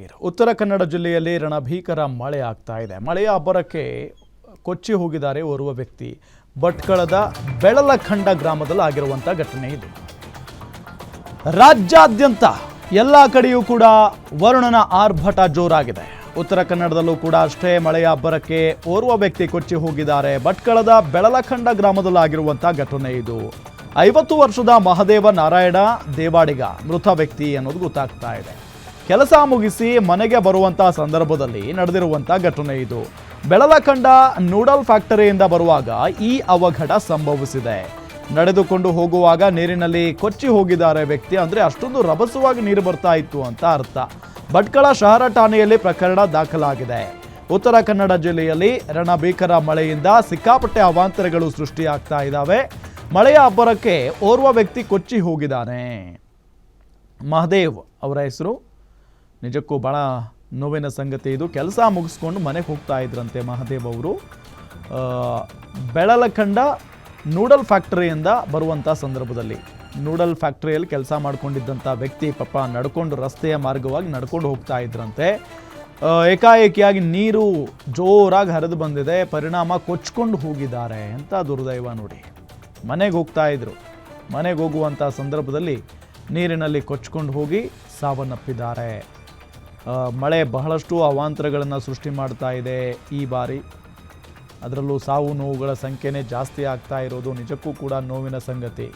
ನೀರು. ಉತ್ತರ ಕನ್ನಡ ಜಿಲ್ಲೆಯಲ್ಲಿ ರಣಭೀಕರ ಮಳೆ ಆಗ್ತಾ ಇದೆ. ಮಳೆಯ ಅಬ್ಬರಕ್ಕೆ ಕೊಚ್ಚಿ ಹೋಗಿದ್ದಾರೆ ಓರ್ವ ವ್ಯಕ್ತಿ. ಭಟ್ಕಳದ ಬೆಳಲಖಂಡ ಗ್ರಾಮದಲ್ಲಿ ಆಗಿರುವಂಥ ಘಟನೆ ಇದು. ರಾಜ್ಯಾದ್ಯಂತ ಎಲ್ಲ ಕಡೆಯೂ ಕೂಡ ವರುಣನ ಆರ್ಭಟ ಜೋರಾಗಿದೆ. ಉತ್ತರ ಕನ್ನಡದಲ್ಲೂ ಕೂಡ ಅಷ್ಟೇ ಮಳೆಯ ಅಬ್ಬರಕ್ಕೆ ಓರ್ವ ವ್ಯಕ್ತಿ ಕೊಚ್ಚಿ ಹೋಗಿದ್ದಾರೆ. ಭಟ್ಕಳದ ಬೆಳಲಖಂಡ ಗ್ರಾಮದಲ್ಲಿ ಆಗಿರುವಂಥ ಘಟನೆ ಇದು. 50 ವರ್ಷದ ಮಹದೇವ ನಾರಾಯಣ ದೇವಾಡಿಗ ಮೃತ ವ್ಯಕ್ತಿ ಅನ್ನೋದು ಗೊತ್ತಾಗ್ತಾ ಇದೆ. ಕೆಲಸ ಮುಗಿಸಿ ಮನೆಗೆ ಬರುವಂಥ ಸಂದರ್ಭದಲ್ಲಿ ನಡೆದಿರುವಂಥ ಘಟನೆ ಇದು. ಬೆಳಲಖಂಡ ನೂಡಲ್ ಫ್ಯಾಕ್ಟರಿಯಿಂದ ಬರುವಾಗ ಈ ಅವಘಡ ಸಂಭವಿಸಿದೆ. ನಡೆದುಕೊಂಡು ಹೋಗುವಾಗ ನೀರಿನಲ್ಲಿ ಕೊಚ್ಚಿ ಹೋಗಿದ್ದಾರೆ ವ್ಯಕ್ತಿ. ಅಂದರೆ ಅಷ್ಟೊಂದು ರಭಸವಾಗಿ ನೀರು ಬರ್ತಾ ಇತ್ತು ಅಂತ ಅರ್ಥ. ಭಟ್ಕಳ ಶಹರ ಠಾಣೆಯಲ್ಲಿ ಪ್ರಕರಣ ದಾಖಲಾಗಿದೆ. ಉತ್ತರ ಕನ್ನಡ ಜಿಲ್ಲೆಯಲ್ಲಿ ರಣಭೀಕರ ಮಳೆಯಿಂದ ಸಿಕ್ಕಾಪಟ್ಟೆ ಅವಾಂತರಗಳು ಸೃಷ್ಟಿಯಾಗ್ತಾ ಇದ್ದಾವೆ. ಮಳೆಯ ಅಬ್ಬರಕ್ಕೆ ಓರ್ವ ವ್ಯಕ್ತಿ ಕೊಚ್ಚಿ ಹೋಗಿದ್ದಾನೆ. ಮಹದೇವ್ ಅವರ ಹೆಸರು. ನಿಜಕ್ಕೂ ಬಹಳ ನೋವಿನ ಸಂಗತಿ ಇದು. ಕೆಲಸ ಮುಗಿಸ್ಕೊಂಡು ಮನೆಗೆ ಹೋಗ್ತಾ ಇದ್ರಂತೆ ಮಹದೇವ್ ಅವರು. ಬೆಳಲಖಂಡ ನೂಡಲ್ ಫ್ಯಾಕ್ಟರಿಯಿಂದ ಬರುವಂಥ ಸಂದರ್ಭದಲ್ಲಿ ನೂಡಲ್ ಫ್ಯಾಕ್ಟರಿಯಲ್ಲಿ ಕೆಲಸ ಮಾಡ್ಕೊಂಡಿದ್ದಂಥ ವ್ಯಕ್ತಿ ಪಾಪ ನಡ್ಕೊಂಡು ರಸ್ತೆಯ ಮಾರ್ಗವಾಗಿ ನಡ್ಕೊಂಡು ಹೋಗ್ತಾ ಇದ್ರಂತೆ. ಏಕಾಏಕಿಯಾಗಿ ನೀರು ಜೋರಾಗಿ ಹರಿದು ಬಂದಿದೆ. ಪರಿಣಾಮ ಕೊಚ್ಕೊಂಡು ಹೋಗಿದ್ದಾರೆ ಅಂತ ದುರ್ದೈವ ನೋಡಿ. ಮನೆಗೆ ಹೋಗ್ತಾ ಇದ್ರು. ಮನೆಗೆ ಹೋಗುವಂಥ ಸಂದರ್ಭದಲ್ಲಿ ನೀರಿನಲ್ಲಿ ಕೊಚ್ಕೊಂಡು ಹೋಗಿ ಸಾವನ್ನಪ್ಪಿದ್ದಾರೆ. ಮಳೆ ಬಹಳಷ್ಟು ಅವಾಂತರಗಳನ್ನು ಸೃಷ್ಟಿ ಮಾಡ್ತಾ ಇದೆ ಈ ಬಾರಿ. ಅದರಲ್ಲೂ ಸಾವು ನೋವುಗಳ ಸಂಖ್ಯೆನೇ ಜಾಸ್ತಿ ಆಗ್ತಾ ಇರೋದು ನಿಜಕ್ಕೂ ಕೂಡ ನೋವಿನ ಸಂಗತಿ.